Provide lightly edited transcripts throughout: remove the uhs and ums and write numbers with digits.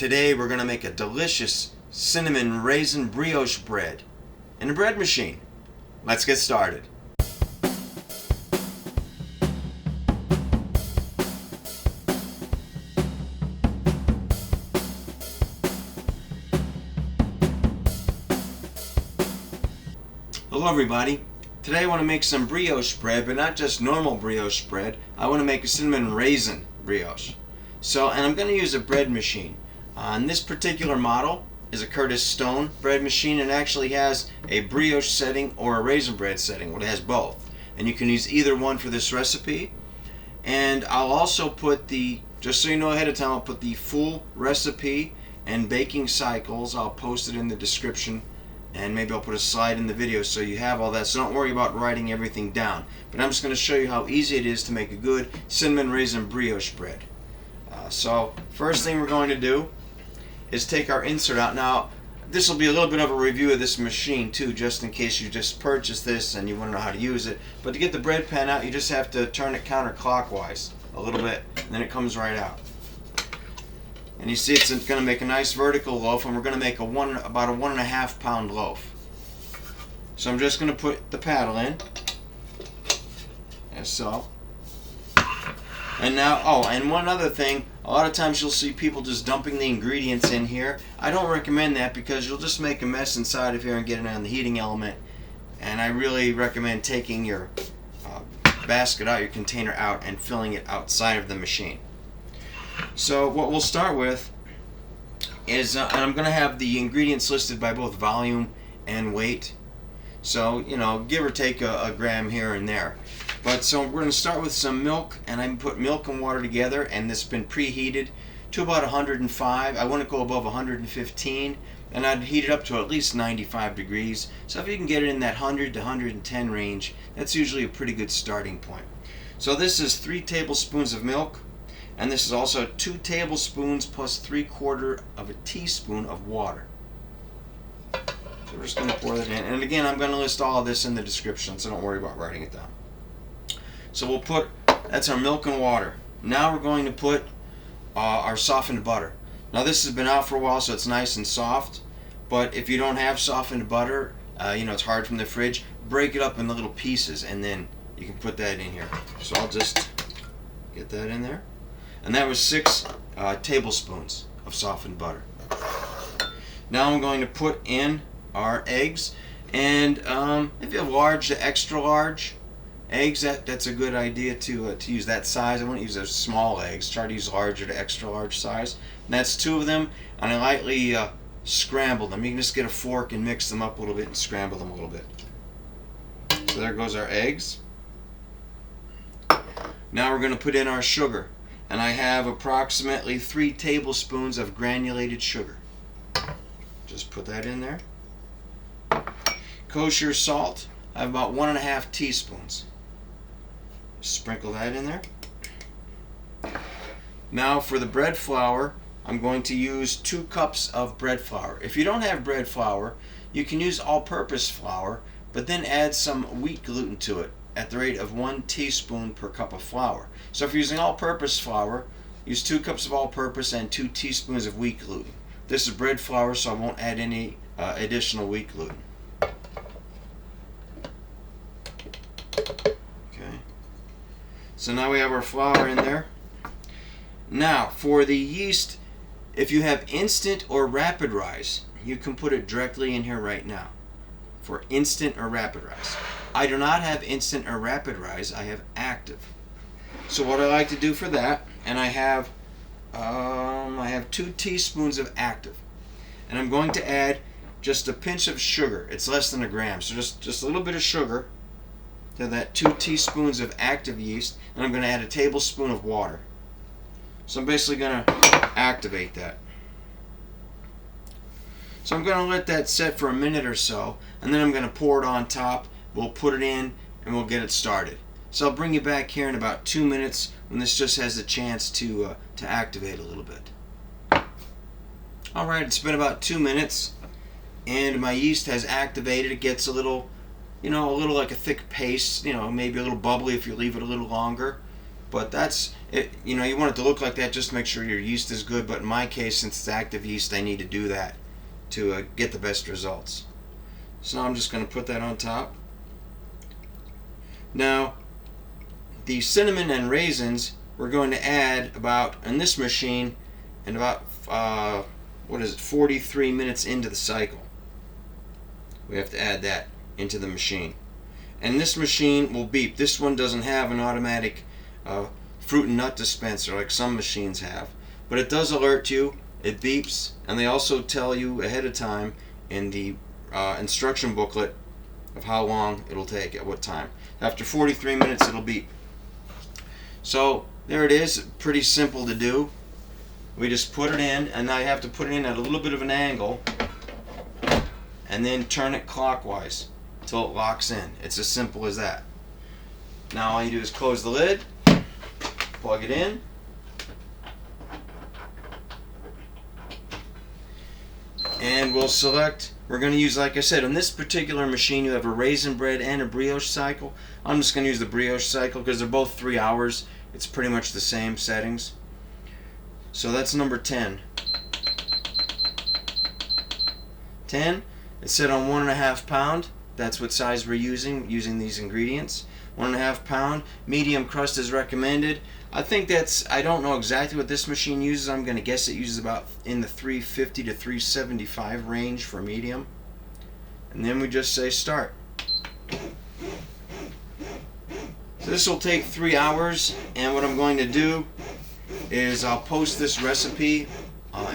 Today we're going to make a delicious cinnamon raisin brioche bread in a bread machine. Let's get started. Hello everybody. Today I want to make some brioche bread, but not just normal brioche bread. I want to make a cinnamon raisin brioche. And I'm going to use a bread machine. On this particular model is a Curtis Stone bread machine, and actually has a brioche setting or a raisin bread setting. Well, it has both, and you can use either one for this recipe. And I'll also put just so you know ahead of time, I'll put the full recipe and baking cycles. I'll post it in the description, and maybe I'll put a slide in the video so you have all that, so don't worry about writing everything down. But I'm just going to show you how easy it is to make a good cinnamon raisin brioche bread. So first thing we're going to do is take our insert out. Now this will be a little bit of a review of this machine too, just in case you just purchased this and you want to know how to use it. But to get the bread pan out, you just have to turn it counterclockwise a little bit, and then it comes right out. And you see it's going to make a nice vertical loaf, and we're going to make about a 1.5 pound loaf. So I'm just going to put the paddle in, as so. And now, and one other thing, a lot of times you'll see people just dumping the ingredients in here. I don't recommend that because you'll just make a mess inside of here and get it on the heating element. And I really recommend taking your basket out, your container out, and filling it outside of the machine. So what we'll start with is, and I'm going to have the ingredients listed by both volume and weight. So, give or take a gram here and there. But so we're going to start with some milk, and I put milk and water together, and this has been preheated to about 105. I want to go above 115, and I'd heat it up to at least 95 degrees. So if you can get it in that 100 to 110 range, that's usually a pretty good starting point. So this is 3 tablespoons of milk, and this is also 2 tablespoons plus 3/4 of a teaspoon of water. So we're just going to pour that in, and again, I'm going to list all of this in the description, so don't worry about writing it down. So that's our milk and water. Now we're going to put our softened butter. Now this has been out for a while, so it's nice and soft, but if you don't have softened butter, it's hard from the fridge, break it up into little pieces, and then you can put that in here. So I'll just get that in there. And that was 6 tablespoons of softened butter. Now I'm going to put in our eggs, and if you have large to extra large eggs, that's a good idea to use that size. I wouldn't use those small eggs. Try to use larger to extra large size. And that's 2 of them, and I lightly scramble them. You can just get a fork and mix them up a little bit and scramble them a little bit. So there goes our eggs. Now we're going to put in our sugar, and I have approximately 3 tablespoons of granulated sugar. Just put that in there. Kosher salt, I have about 1.5 teaspoons. Sprinkle that in there. Now for the bread flour, I'm going to use 2 cups of bread flour. If you don't have bread flour, you can use all-purpose flour, but then add some wheat gluten to it at the rate of 1 teaspoon per cup of flour. So if you're using all-purpose flour, use 2 cups of all-purpose and 2 teaspoons of wheat gluten. This is bread flour, so I won't add any additional wheat gluten. So now we have our flour in there. Now for the yeast, if you have instant or rapid rise, you can put it directly in here right now for instant or rapid rise. I do not have instant or rapid rise, I have active. So what I like to do for that, and I have 2 teaspoons of active, and I'm going to add just a pinch of sugar. It's less than a gram, so just a little bit of sugar to that 2 teaspoons of active yeast, and I'm going to add a tablespoon of water. So I'm basically going to activate that. So I'm going to let that set for a minute or so, and then I'm going to pour it on top. We'll put it in, and we'll get it started. So I'll bring you back here in about 2 minutes when this just has a chance to activate a little bit. Alright, it's been about 2 minutes, and my yeast has activated. It gets a little like a thick paste, maybe a little bubbly if you leave it a little longer. But that's it. You know, you want it to look like that. Just make sure your yeast is good. But in my case, since it's active yeast, I need to do that to get the best results. So now I'm just going to put that on top. Now, the cinnamon and raisins we're going to add about, in this machine, in about, 43 minutes into the cycle. We have to add that into the machine. And this machine will beep. This one doesn't have an automatic fruit and nut dispenser like some machines have. But it does alert you, it beeps, and they also tell you ahead of time in the instruction booklet of how long it'll take, at what time. After 43 minutes it'll beep. So there it is, pretty simple to do. We just put it in, and now you have to put it in at a little bit of an angle and then turn it clockwise until it locks in. It's as simple as that. Now all you do is close the lid, plug it in, and we'll select, we're going to use, like I said, on this particular machine you have a raisin bread and a brioche cycle. I'm just going to use the brioche cycle because they're both 3 hours. It's pretty much the same settings. So that's number 10. 10, it's set on 1.5 pound. That's what size we're using these ingredients. 1.5 pound. Medium crust is recommended. I think that's, I don't know exactly what this machine uses. I'm going to guess it uses about in the 350 to 375 range for medium. And then we just say start. So this will take 3 hours, and what I'm going to do is I'll post this recipe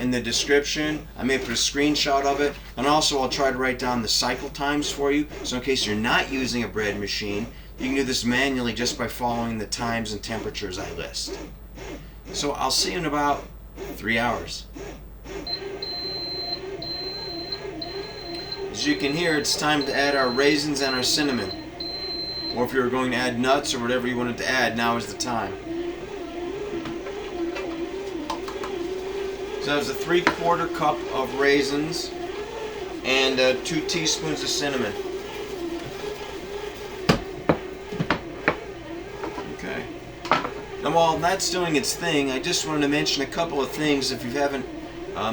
in the description. I may put a screenshot of it, and also I'll try to write down the cycle times for you, so in case you're not using a bread machine, you can do this manually just by following the times and temperatures I list. So I'll see you in about 3 hours. As you can hear, it's time to add our raisins and our cinnamon. Or if you're going to add nuts or whatever you wanted to add, now is the time. So that was a 3/4 cup of raisins and 2 teaspoons of cinnamon. Okay. Now while that's doing its thing, I just wanted to mention a couple of things. If you haven't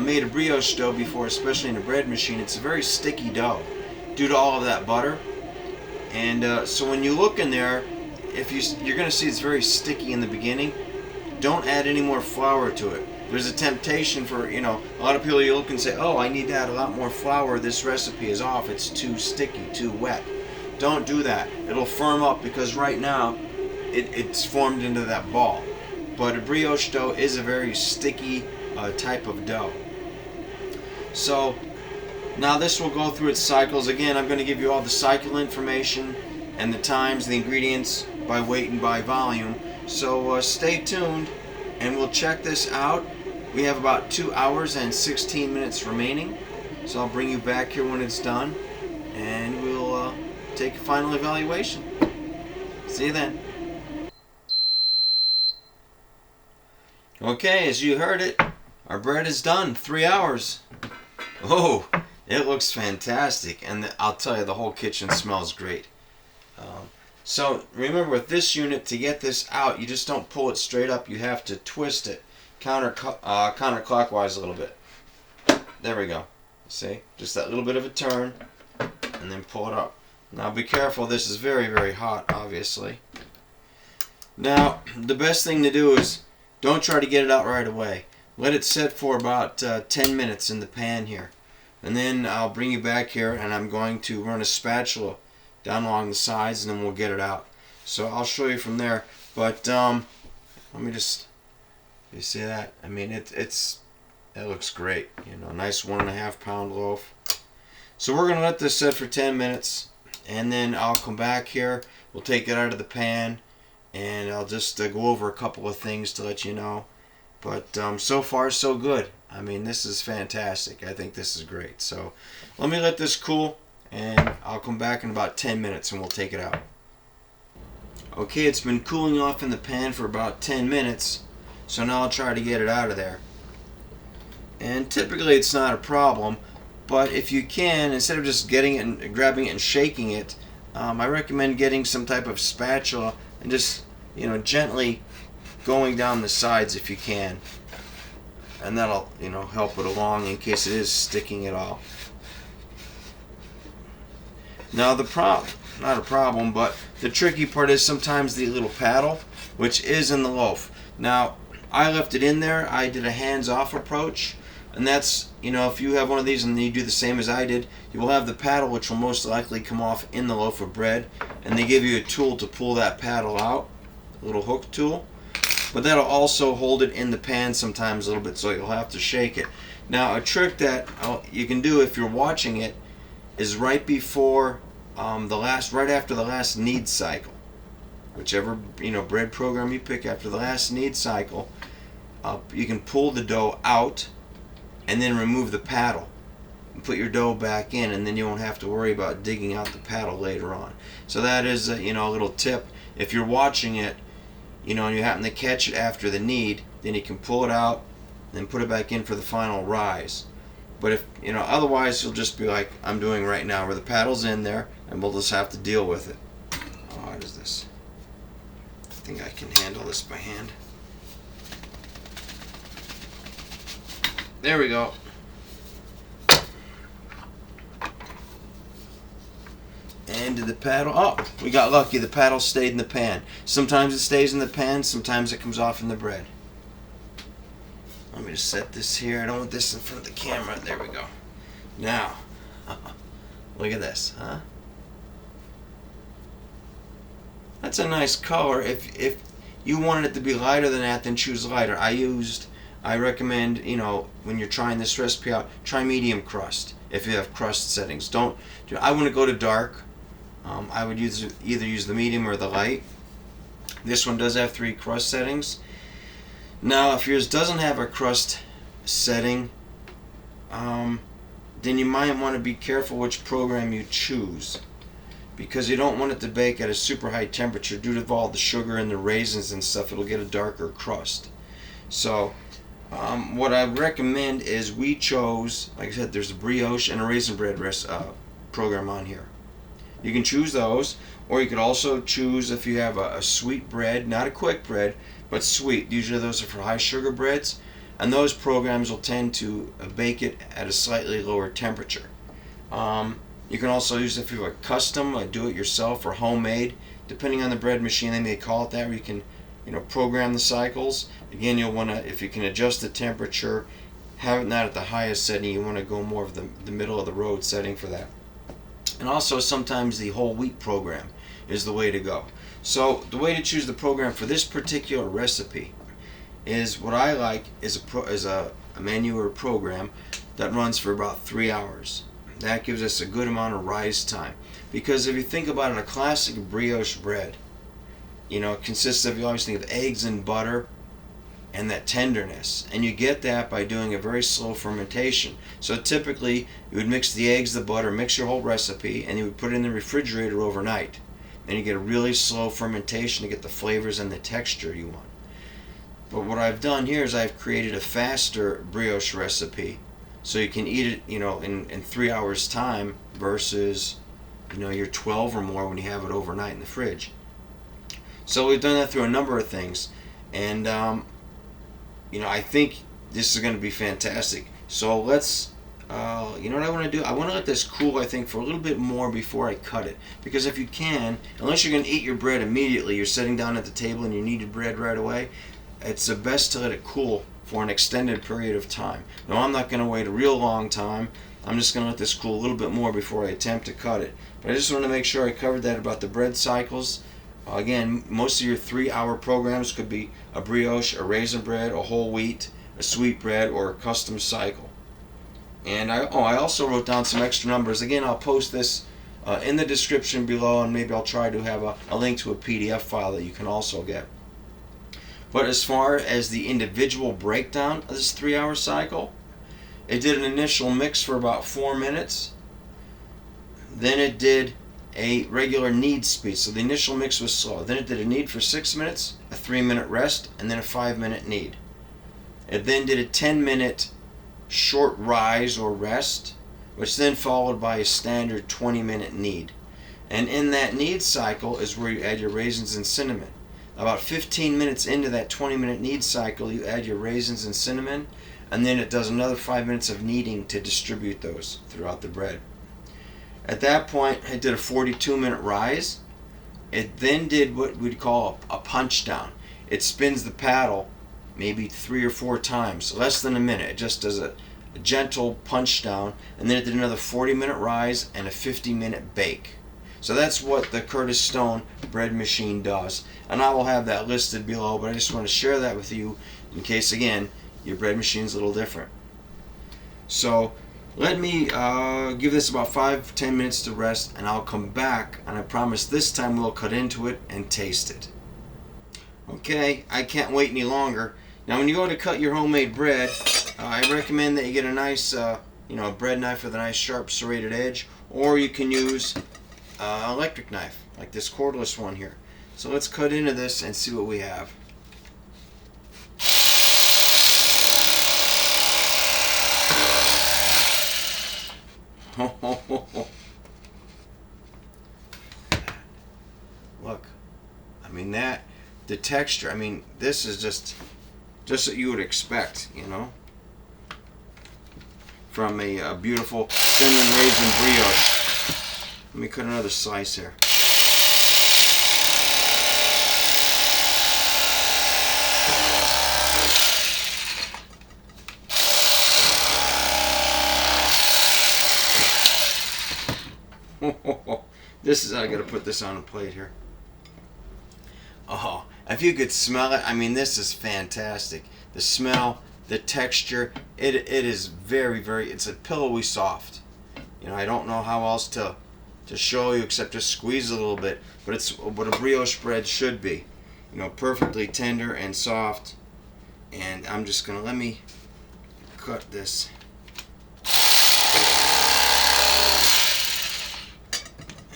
made a brioche dough before, especially in a bread machine, it's a very sticky dough due to all of that butter. And so when you look in there, you're going to see it's very sticky in the beginning. Don't add any more flour to it. There's a temptation for, a lot of people you look and say, oh, I need to add a lot more flour. This recipe is off. It's too sticky, too wet. Don't do that. It'll firm up because right now it's formed into that ball. But a brioche dough is a very sticky type of dough. So now this will go through its cycles. Again, I'm going to give you all the cycle information and the times, the ingredients by weight and by volume. So stay tuned and we'll check this out. We have about 2 hours and 16 minutes remaining. So I'll bring you back here when it's done and we'll take a final evaluation. See you then. Okay, as you heard it, our bread is done. 3 hours. Oh, it looks fantastic, and I'll tell you, the whole kitchen smells great. So remember, with this unit, to get this out, you just don't pull it straight up. You have to twist it counterclockwise a little bit. There we go. See, just that little bit of a turn, and then pull it up. Now be careful. This is very, very hot, obviously. Now the best thing to do is don't try to get it out right away. Let it sit for about 10 minutes in the pan here. And then I'll bring you back here and I'm going to run a spatula down along the sides and then we'll get it out. So I'll show you from there. But let me just, you see that? I mean, it looks great. Nice 1.5 pound loaf. So we're going to let this sit for 10 minutes and then I'll come back here. We'll take it out of the pan and I'll just go over a couple of things to let you know. But so far so good. I mean, this is fantastic. I think this is great. So let me let this cool and I'll come back in about 10 minutes and we'll take it out. Okay, it's been cooling off in the pan for about 10 minutes. So now I'll try to get it out of there. And typically it's not a problem, but if you can, instead of just getting it and grabbing it and shaking it, I recommend getting some type of spatula and just, gently going down the sides if you can, and that'll help it along in case it is sticking at all. Now not a problem, but the tricky part is sometimes the little paddle, which is in the loaf. Now, I left it in there. I did a hands-off approach, and that's, if you have one of these and you do the same as I did, you will have the paddle, which will most likely come off in the loaf of bread, and they give you a tool to pull that paddle out, a little hook tool, but that'll also hold it in the pan sometimes a little bit, so you'll have to shake it. Now, a trick that you can do if you're watching it is right before right after the last knead cycle. Whichever bread program you pick, after the last knead cycle, you can pull the dough out and then remove the paddle and put your dough back in, and then you won't have to worry about digging out the paddle later on. So that is a little tip. If you're watching it, and you happen to catch it after the knead, then you can pull it out and put it back in for the final rise. But if otherwise, you'll just be like I'm doing right now, where the paddle's in there, and we'll just have to deal with it. How hard is this? I think I can handle this by hand. There we go. And did the paddle? Oh, we got lucky. The paddle stayed in the pan. Sometimes it stays in the pan. Sometimes it comes off in the bread. Let me just set this here. I don't want this in front of the camera. There we go. Now, look at this, huh? That's a nice color. If you wanted it to be lighter than that, then choose lighter. I recommend, when you're trying this recipe out, try medium crust if you have crust settings. I wouldn't go to dark. I would either use the medium or the light. This one does have 3 crust settings. Now, if yours doesn't have a crust setting, then you might want to be careful which program you choose, because you don't want it to bake at a super high temperature. Due to all the sugar and the raisins and stuff, it'll get a darker crust. So what I recommend is we chose, like I said, there's a brioche and a raisin bread program on here. You can choose those, or you could also choose if you have a sweet bread, not a quick bread, but sweet. Usually those are for high sugar breads, and those programs will tend to bake it at a slightly lower temperature. You can also use if you have a custom, do-it-yourself or homemade, depending on the bread machine, they may call it that, where you can program the cycles. Again, you'll want to, if you can adjust the temperature, have it not at the highest setting. You want to go more of the middle of the road setting for that. And also sometimes the whole wheat program is the way to go. So the way to choose the program for this particular recipe is, what I like is a menu or a program that runs for about 3 hours. That gives us a good amount of rise time. Because if you think about it, a classic brioche bread, it consists of, you always think of eggs and butter and that tenderness. And you get that by doing a very slow fermentation. So typically, you would mix the eggs, the butter, mix your whole recipe, and you would put it in the refrigerator overnight. And you get a really slow fermentation to get the flavors and the texture you want. But what I've done here is I've created a faster brioche recipe, so you can eat it, in 3 hours time versus, your 12 or more when you have it overnight in the fridge. So we've done that through a number of things, and I think this is going to be fantastic. So let's, what I want to do? I want to let this cool, I think, for a little bit more before I cut it. Because if you can, unless you're going to eat your bread immediately, you're sitting down at the table and you need your bread right away, it's the best to let it cool for an extended period of time. Now, I'm not going to wait a real long time. I'm just going to let this cool a little bit more before I attempt to cut it. But I just want to make sure I covered that about the bread cycles. Again, most of your 3-hour programs could be a brioche, a raisin bread, a whole wheat, a sweet bread, or a custom cycle. And I also wrote down some extra numbers. Again, I'll post this in the description below, and maybe I'll try to have a link to a PDF file that you can also get. But as far as the individual breakdown of this 3-hour cycle, it did an initial mix for about 4 minutes. Then it did a regular knead speed, so the initial mix was slow. Then it did a knead for 6 minutes, a 3-minute rest, and then a 5-minute knead. It then did a 10-minute short rise or rest, which then followed by a standard 20-minute knead. And in that knead cycle is where you add your raisins and cinnamon. About 15 minutes into that 20-minute knead cycle, you add your raisins and cinnamon, and then it does another 5 minutes of kneading to distribute those throughout the bread. At that point, it did a 42-minute rise. It then did what we'd call a punch down. It spins the paddle maybe 3 or 4 times, less than a minute. It just does a gentle punch down, and then it did another 40-minute rise and a 50-minute bake. So that's what the Curtis Stone bread machine does, and I will have that listed below, but I just want to share that with you in case, again, your bread machine's a little different. So let me give this about 5-10 minutes to rest, and I'll come back, and I promise this time we'll cut into it and taste it. Okay, I can't wait any longer. Now when you go to cut your homemade bread, I recommend that you get a nice a bread knife with a nice sharp serrated edge, or you can use an electric knife like this cordless one here. So let's cut into this and see what we have. Look, I mean the texture, I mean this is just what you would expect, from a beautiful cinnamon raisin brioche. Let me cut another slice here. I gotta put this on a plate here. Oh, if you could smell it, I mean, this is fantastic. The smell, the texture, it is very, very, it's a pillowy soft. I don't know how else to show you except just squeeze a little bit, but it's what a brioche bread should be. Perfectly tender and soft. And I'm just gonna, let me cut this.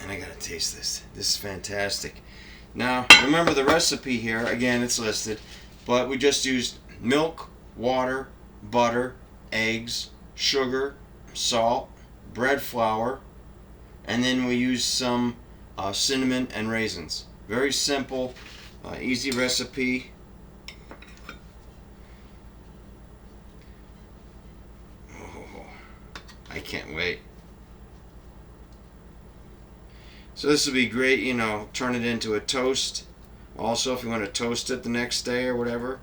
And I gotta taste this. This is fantastic. Now, remember the recipe here, again, it's listed, but we just used milk, water, butter, eggs, sugar, salt, bread flour, and then we used some cinnamon and raisins. Very simple, easy recipe. Oh, I can't wait. So this would be great, turn it into a toast. Also, if you want to toast it the next day or whatever.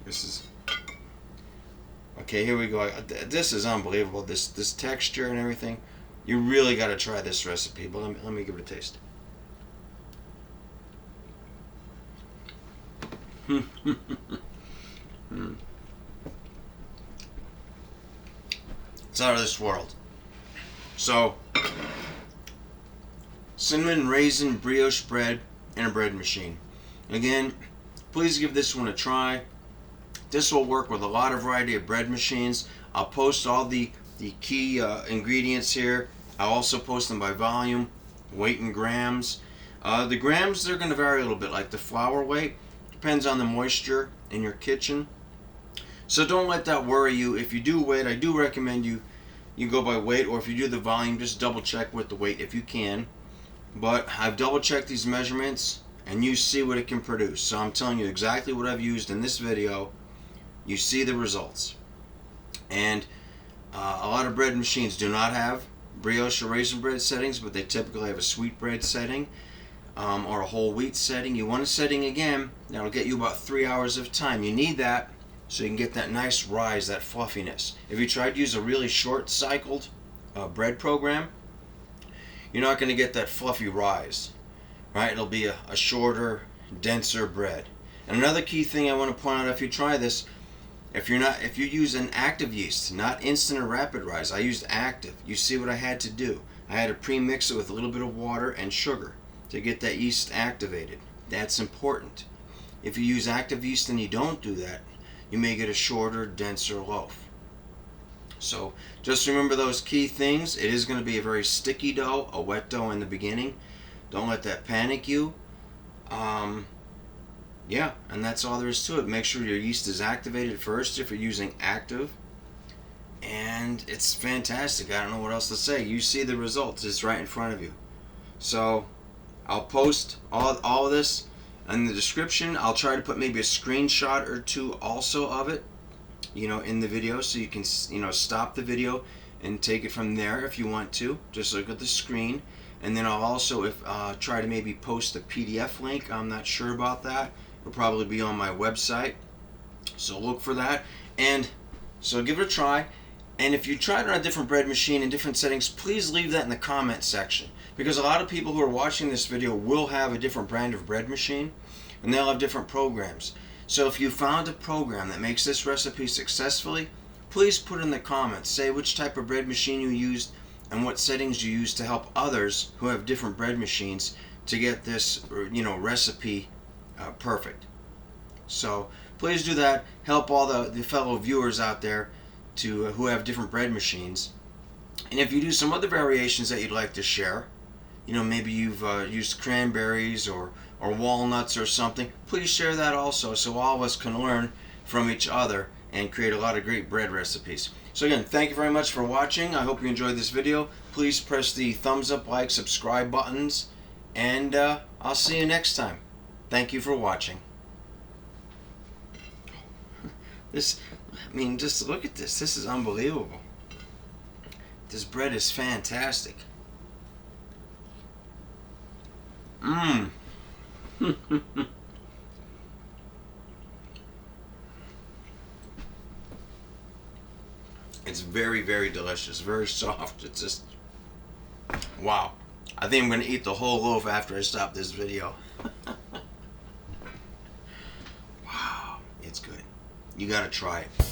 This is... Okay, here we go. This is unbelievable. This texture and everything. You really got to try this recipe, but let me give it a taste. It's out of this world. So, cinnamon raisin brioche bread in a bread machine. Again, please give this one a try. This will work with a lot of variety of bread machines. I'll post all the key ingredients here. I'll also post them by volume, weight in grams. The grams, they're going to vary a little bit, like the flour weight. Depends on the moisture in your kitchen. So don't let that worry you. If you do weight, I do recommend you go by weight, or if you do the volume, just double check with the weight if you can. But I've double checked these measurements, and you see what it can produce. So I'm telling you exactly what I've used in this video. You see the results. And a lot of bread machines do not have brioche or raisin bread settings, but they typically have a sweet bread setting or a whole wheat setting. You want a setting again that'll get you about 3 hours of time. You need that so you can get that nice rise, that fluffiness. If you try to use a really short cycled bread program, you're not going to get that fluffy rise, right? It'll be a shorter, denser bread. And another key thing I want to point out, if you try this, if you use an active yeast, not instant or rapid rise, I used active. You see what I had to do. I had to pre-mix it with a little bit of water and sugar to get that yeast activated. That's important. If you use active yeast and you don't do that, you may get a shorter, denser loaf. So just remember those key things. It is going to be a very sticky dough, a wet dough in the beginning. Don't let that panic you. Yeah, and that's all there is to it. Make sure your yeast is activated first if you're using active. And it's fantastic. I don't know what else to say. You see the results. It's right in front of you. So I'll post all of this in the description. I'll try to put maybe a screenshot or two also of it, in the video, so you can, stop the video and take it from there if you want to. Just look at the screen. And then I'll also try to maybe post a PDF link. I'm not sure about that. It'll probably be on my website. So look for that. And so give it a try. And if you tried it on a different bread machine in different settings, please leave that in the comment section. Because a lot of people who are watching this video will have a different brand of bread machine, and they'll have different programs. So if you found a program that makes this recipe successfully, please put in the comments. Say which type of bread machine you used and what settings you use to help others who have different bread machines to get this recipe perfect. So please do that. Help all the fellow viewers out there who have different bread machines. And if you do some other variations that you'd like to share, maybe you've used cranberries or walnuts or something, please share that also, so all of us can learn from each other and create a lot of great bread recipes. So again, thank you very much for watching. I hope you enjoyed this video. Please press the thumbs up, like, subscribe buttons, and I'll see you next time. Thank you for watching. Just look at this. This is unbelievable. This bread is fantastic. Mmm. It's very, very delicious, very soft. It's just, wow. I think I'm going to eat the whole loaf after I stop this video. Wow, it's good. You got to try it.